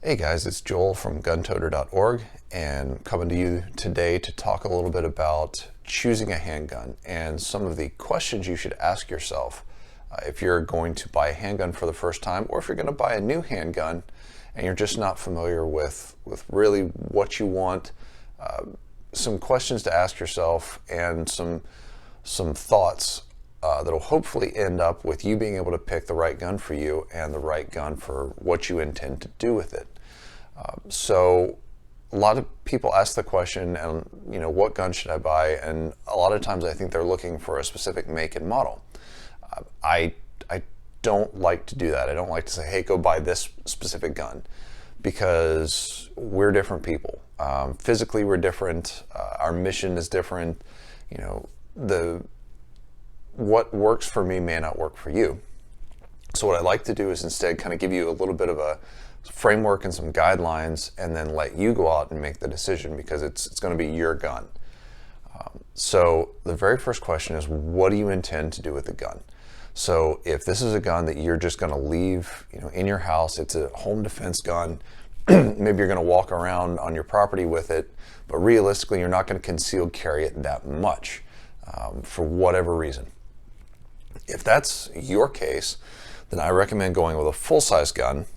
Hey guys, it's Joel from guntoter.org and coming to you today to talk a little bit about choosing a handgun and some of the questions you should ask yourself if you're going to buy a handgun for the first time, or if you're going to buy a new handgun and you're just not familiar with really what you want. Some questions to ask yourself and some thoughts that'll hopefully end up with you being able to pick the right gun for you and the right gun for what you intend to do with it. So a lot of people ask the question, and what gun should I buy? And a lot of times I think they're looking for a specific make and model. I don't like to do that. I don't like to say, hey, go buy this specific gun, because we're different people. Physically, we're different. Our mission is different. What works for me may not work for you. So what I like to do is instead kind of give you a little bit of a framework and some guidelines, and then let you go out and make the decision, because it's going to be your gun. So the very first question is, what do you intend to do with the gun? So if this is a gun that you're just going to leave in your house, it's a home defense gun, maybe you're going to walk around on your property with it, but realistically you're not going to concealed carry it that much for whatever reason. If that's your case, then I recommend going with a full-size gun,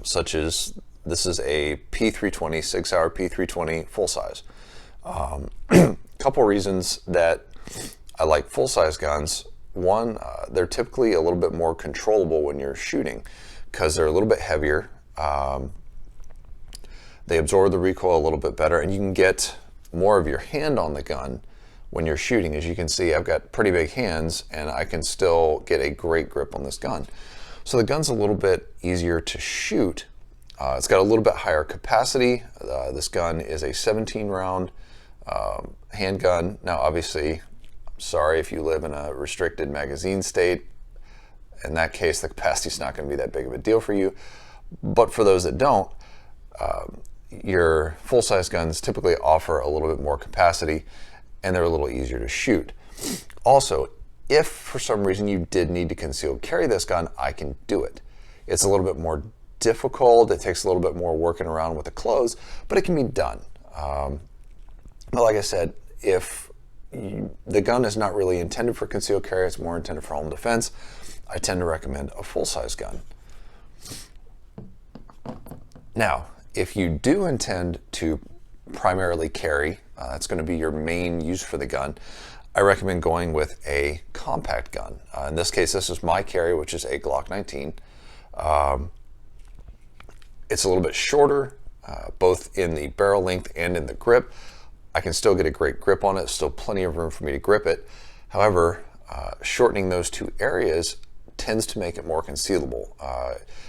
such as this is a P320, Sig Sauer P320 full-size. Couple reasons that I like full-size guns. One, they're typically a little bit more controllable when you're shooting, because they're a little bit heavier. They absorb the recoil a little bit better, and you can get more of your hand on the gun when you're shooting. As you can see, I've got pretty big hands, and I can still get a great grip on this gun. So the gun's a little bit easier to shoot. It's got a little bit higher capacity. This gun is a 17 round handgun. Now obviously, I'm sorry if you live in a restricted magazine state. In that case, the capacity is not going to be that big of a deal for you. But for those that don't, your full-size guns typically offer a little bit more capacity, and they're a little easier to shoot. Also, if for some reason you did need to concealed carry this gun, I can do it. It's a little bit more difficult. It takes a little bit more working around with the clothes, but it can be done. But like I said, if the gun is not really intended for concealed carry, it's more intended for home defense, I tend to recommend a full-size gun. Now, if you do intend to primarily carry, that's going to be your main use for the gun, I recommend going with a compact gun. In this case, this is my carry, which is a Glock 19. It's a little bit shorter, both in the barrel length and in the grip. I can still get a great grip on it, still plenty of room for me to grip it. However, shortening those two areas tends to make it more concealable.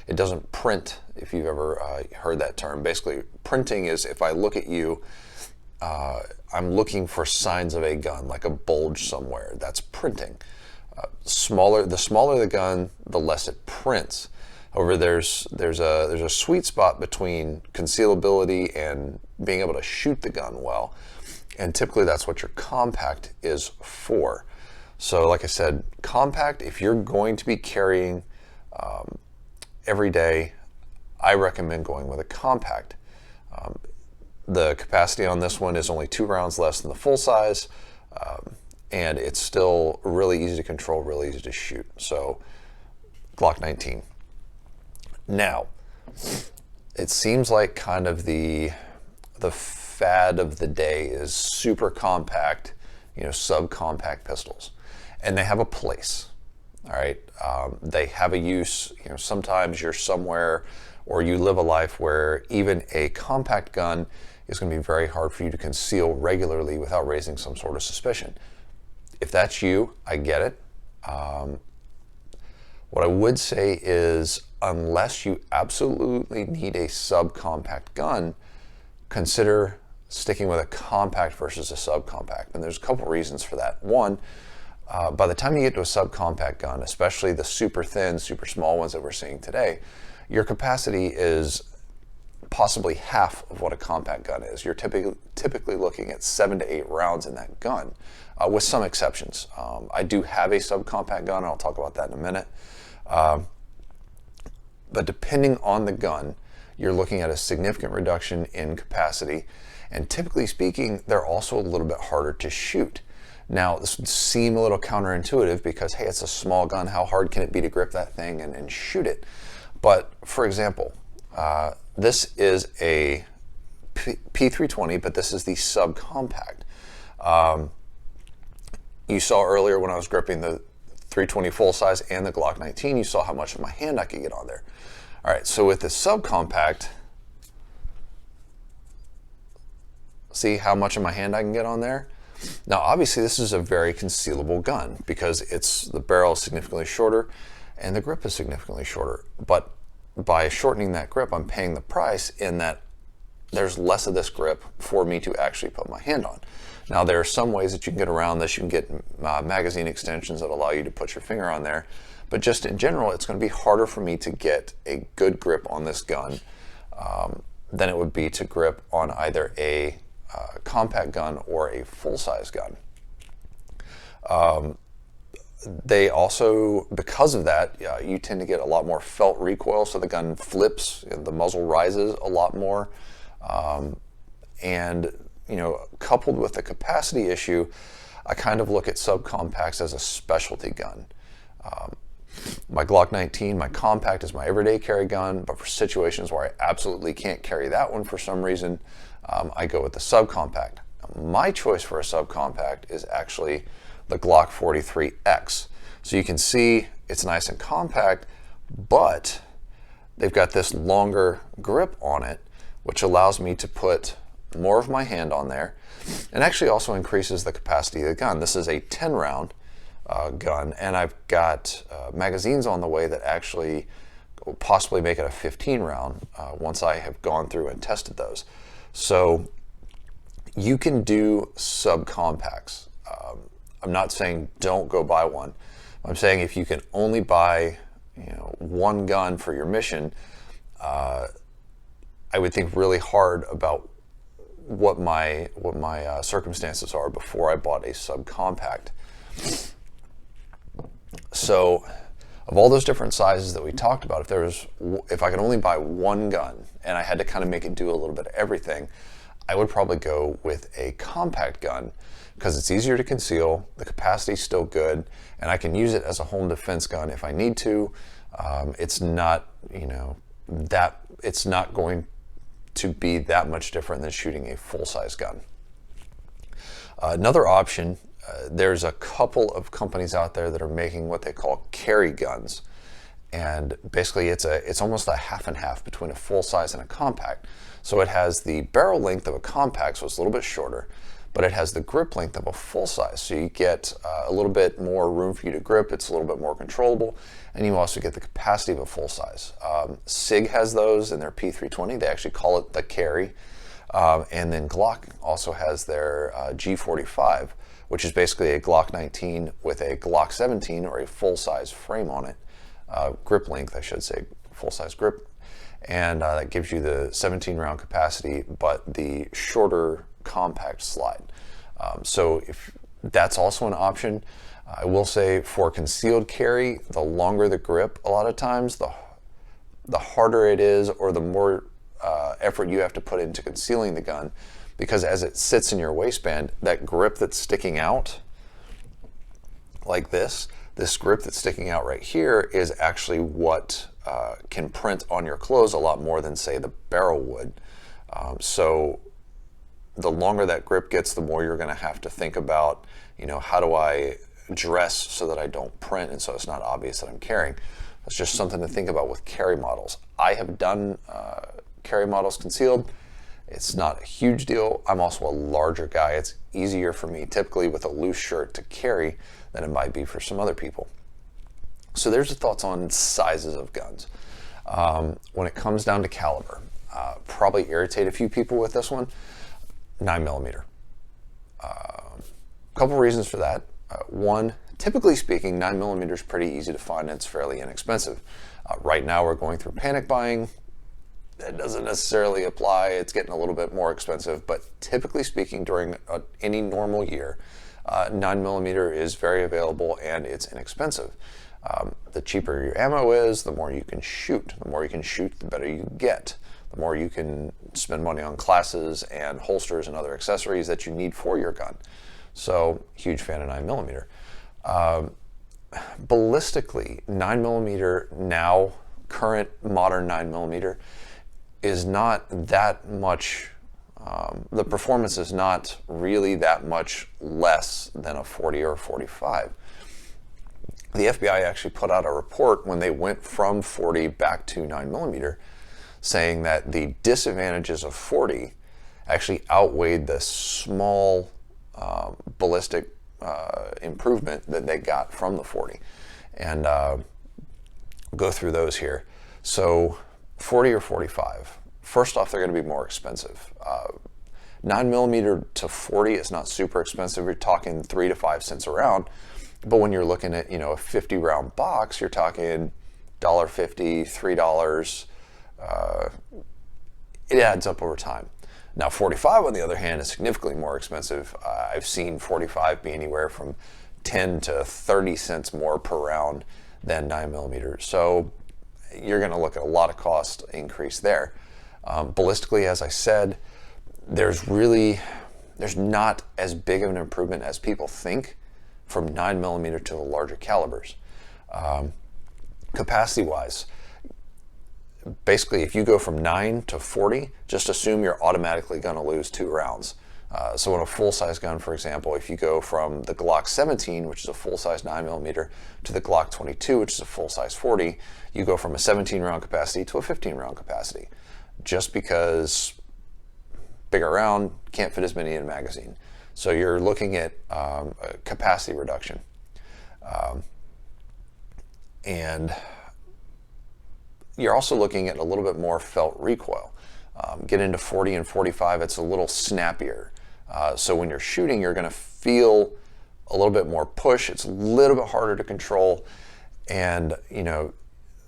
It doesn't print, if you've ever heard that term. Basically, printing is if I look at you, I'm looking for signs of a gun, like a bulge somewhere. That's printing. The smaller the gun, the less it prints. However, there's a sweet spot between concealability and being able to shoot the gun well, and typically that's what your compact is for. So like I said, compact, if you're going to be carrying every day, I recommend going with a compact. The capacity on this one is only 2 rounds less than the full size, and it's still really easy to control, really easy to shoot. So Glock 19. Now, it seems like kind of the fad of the day is super compact, subcompact pistols, and they have a place. All right, they have a use. Sometimes you're somewhere, or you live a life where even a compact gun is going to be very hard for you to conceal regularly without raising some sort of suspicion. If that's you, I get it. What I would say is, unless you absolutely need a subcompact gun, consider sticking with a compact versus a subcompact. And there's a couple reasons for that. One, by the time you get to a subcompact gun, especially the super thin, super small ones that we're seeing today, your capacity is possibly half of what a compact gun is. You're typically looking at 7 to 8 rounds in that gun, with some exceptions. I do have a subcompact gun, and I'll talk about that in a minute. But depending on the gun, you're looking at a significant reduction in capacity. And typically speaking, they're also a little bit harder to shoot. Now, this would seem a little counterintuitive because, hey, it's a small gun. How hard can it be to grip that thing and shoot it? But for example, this is a P320, but this is the subcompact. You saw earlier when I was gripping the 320 full size and the Glock 19, you saw how much of my hand I could get on there. All right, so with the subcompact, see how much of my hand I can get on there? Now, obviously, this is a very concealable gun because the barrel is significantly shorter and the grip is significantly shorter. But by shortening that grip, I'm paying the price in that there's less of this grip for me to actually put my hand on. Now, there are some ways that you can get around this. You can get magazine extensions that allow you to put your finger on there. But just in general, it's going to be harder for me to get a good grip on this gun than it would be to grip on either a compact gun or a full-size gun. They also, because of that, you tend to get a lot more felt recoil, so the gun flips, the muzzle rises a lot more. And, you know, coupled with the capacity issue, I kind of look at subcompacts as a specialty gun. My Glock 19, my compact is my everyday carry gun, but for situations where I absolutely can't carry that one for some reason, I go with the subcompact. My choice for a subcompact is actually the Glock 43X. So you can see it's nice and compact, but they've got this longer grip on it, which allows me to put more of my hand on there, and actually also increases the capacity of the gun. This is a 10 round gun, and I've got magazines on the way that actually will possibly make it a 15 round once I have gone through and tested those. So you can do subcompacts. I'm not saying don't go buy one. I'm saying if you can only buy, you know, one gun for your mission, I would think really hard about what my circumstances are before I bought a subcompact. So, of all those different sizes that we talked about, if I could only buy one gun and I had to kind of make it do a little bit of everything, I would probably go with a compact gun because it's easier to conceal, the capacity's still good, and I can use it as a home defense gun if I need to. It's not, you know, it's not going to be that much different than shooting a full-size gun. Another option, there's a couple of companies out there that are making what they call carry guns, and basically it's almost a half and half between a full-size and a compact. So it has the barrel length of a compact, so it's a little bit shorter, but it has the grip length of a full-size, so you get a little bit more room for you to grip. It's a little bit more controllable, and you also get the capacity of a full-size. SIG has those in their P320. They actually call it the carry. And then Glock also has their G45, which is basically a Glock 19 with a Glock 17 or a full-size frame on it. Grip length, I should say, full-size grip. And that gives you the 17 round capacity, but the shorter compact slide. So if that's also an option. I will say for concealed carry, the longer the grip, a lot of times, the harder it is, or the more effort you have to put into concealing the gun, because as it sits in your waistband, that grip that's sticking out like this grip that's sticking out right here is actually what can print on your clothes a lot more than, say, the barrel would. So the longer that grip gets, the more you're going to have to think about, you know, how do I dress so that I don't print and so it's not obvious that I'm carrying. That's just something to think about with carry models. I have done carry models concealed. It's not a huge deal. I'm also a larger guy. It's easier for me typically with a loose shirt to carry than it might be for some other people. So there's the thoughts on sizes of guns. When it comes down to caliber, probably irritate a few people with this one. 9mm. Couple reasons for that. One, typically speaking, 9mm is pretty easy to find and it's fairly inexpensive. Right now we're going through panic buying. That doesn't necessarily apply. It's getting a little bit more expensive, but typically speaking, during any normal year, 9mm is very available and it's inexpensive. The cheaper your ammo is, the more you can shoot. The more you can shoot, the better you get. the more you can spend money on classes and holsters and other accessories that you need for your gun. So, huge fan of 9mm. Ballistically, 9mm now, current modern 9mm, is not that much, the performance is not really that much less than a 40 or a 45. The FBI actually put out a report when they went from 40 back to 9mm, saying that the disadvantages of 40 actually outweighed the small ballistic improvement that they got from the 40. And go through those here. So 40 or 45. First off, they're going to be more expensive. 9mm to 40 is not super expensive. You're talking 3 to 5 cents a round. But when you're looking at, a 50 round box, you're talking $1.50, $3. It adds up over time. Now 45, on the other hand, is significantly more expensive. I've seen 45 be anywhere from 10 to 30 cents more per round than 9mm. So you're going to look at a lot of cost increase there. Ballistically, as I said, there's not as big of an improvement as people think from 9mm to the larger calibers. Capacity-wise, basically, if you go from 9 to 40, just assume you're automatically going to lose 2 rounds. So in a full-size gun, for example, if you go from the Glock 17, which is a full-size 9mm, to the Glock 22, which is a full-size 40, you go from a 17-round capacity to a 15-round capacity, just because bigger round can't fit as many in a magazine. So you're looking at a capacity reduction. And you're also looking at a little bit more felt recoil. Get into 40 and 45, it's a little snappier. So when you're shooting, you're going to feel a little bit more push. It's a little bit harder to control. And,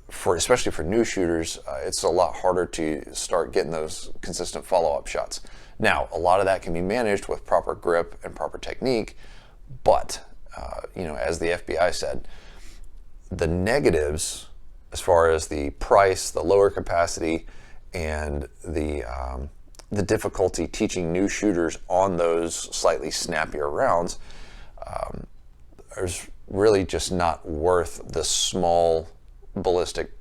especially for new shooters, it's a lot harder to start getting those consistent follow-up shots. Now, a lot of that can be managed with proper grip and proper technique, but, as the FBI said, the negatives, as far as the price, the lower capacity, and the difficulty teaching new shooters on those slightly snappier rounds, is really just not worth the small ballistic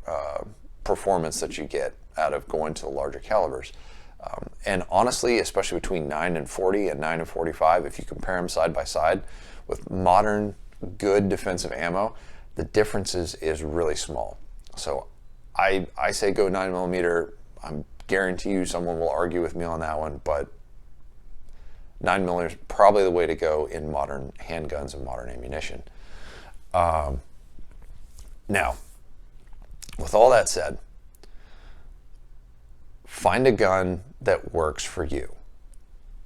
performance that you get out of going to the larger calibers. And honestly, especially between 9 and 40 and 9 and 45, if you compare them side by side with modern, good defensive ammo, the differences is really small. So I say go 9mm. I guarantee you someone will argue with me on that one, but 9mm is probably the way to go in modern handguns and modern ammunition. Now, with all that said, find a gun that works for you.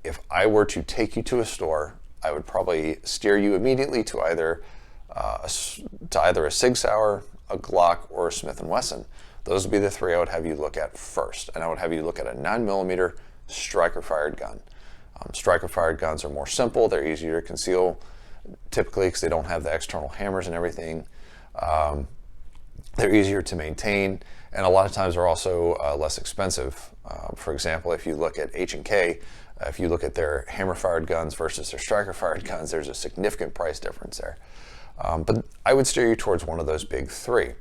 If I were to take you to a store, I would probably steer you immediately to either a Sig Sauer, a Glock, or a Smith & Wesson. Those would be the 3 I would have you look at first. And I would have you look at a 9mm striker-fired gun. Striker-fired guns are more simple. They're easier to conceal, typically, because they don't have the external hammers and everything. They're easier to maintain, and a lot of times they're also less expensive. For example, if you look at H&K, if you look at their hammer-fired guns versus their striker-fired guns, there's a significant price difference there. But I would steer you towards one of those big 3.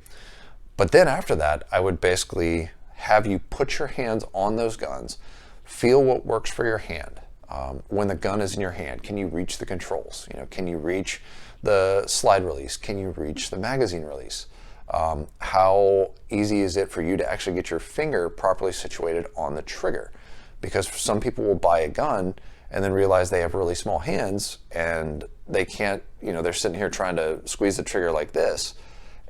But then after that, I would basically have you put your hands on those guns, feel what works for your hand. When the gun is in your hand, can you reach the controls? Can you reach the slide release? Can you reach the magazine release? How easy is it for you to actually get your finger properly situated on the trigger? Because some people will buy a gun and then realize they have really small hands and they can't, they're sitting here trying to squeeze the trigger like this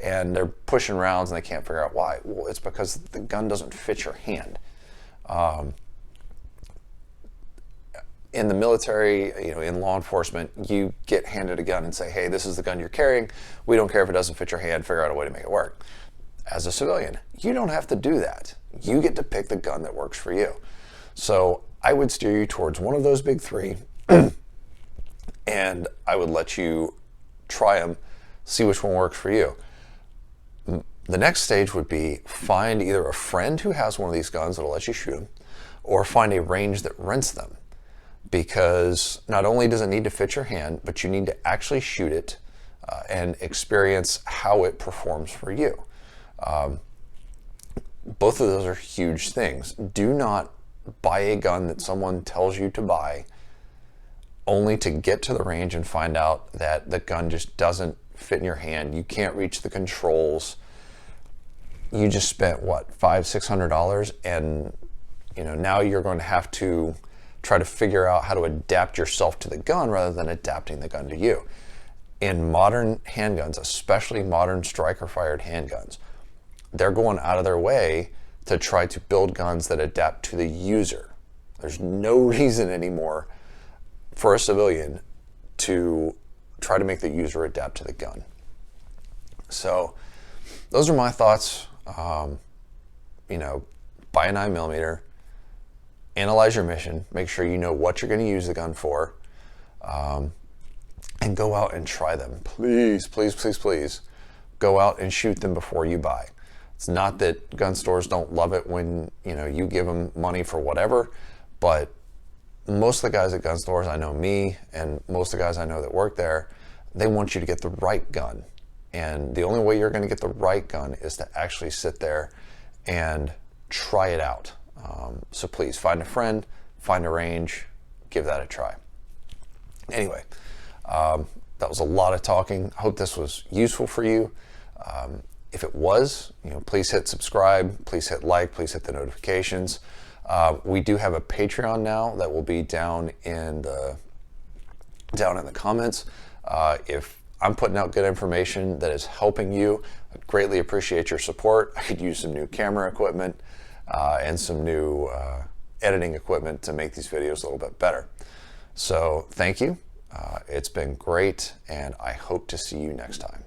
and they're pushing rounds and they can't figure out why. Well, it's because the gun doesn't fit your hand. In the military, in law enforcement, you get handed a gun and say, hey, this is the gun you're carrying. We don't care if it doesn't fit your hand, figure out a way to make it work. As a civilian, you don't have to do that. You get to pick the gun that works for you. So I would steer you towards one of those big 3 and I would let you try them, see which one works for you. The next stage would be find either a friend who has one of these guns that'll let you shoot them, or find a range that rents them. Because not only does it need to fit your hand, but you need to actually shoot it and experience how it performs for you. Both of those are huge things. Do not buy a gun that someone tells you to buy only to get to the range and find out that the gun just doesn't fit in your hand. You can't reach the controls. You just spent what, $500-600, and now you're going to have to try to figure out how to adapt yourself to the gun rather than adapting the gun to you. In modern handguns, especially modern striker-fired handguns, they're going out of their way to try to build guns that adapt to the user. There's no reason anymore for a civilian to try to make the user adapt to the gun. So those are my thoughts. Buy a 9mm, analyze your mission, make sure you know what you're going to use the gun for, and go out and try them. Please, please, please, please go out and shoot them before you buy. It's not that gun stores don't love it when you give them money for whatever, but most of the guys at gun stores, I know me, and most of the guys I know that work there, they want you to get the right gun. And the only way you're going to get the right gun is to actually sit there and try it out. So please find a friend, find a range, give that a try. Anyway, that was a lot of talking. I hope this was useful for you. If it was, please hit subscribe, please hit like, please hit the notifications. We do have a Patreon now that will be down in the comments. If I'm putting out good information that is helping you, I'd greatly appreciate your support. I could use some new camera equipment and some new editing equipment to make these videos a little bit better. So thank you. It's been great, and I hope to see you next time.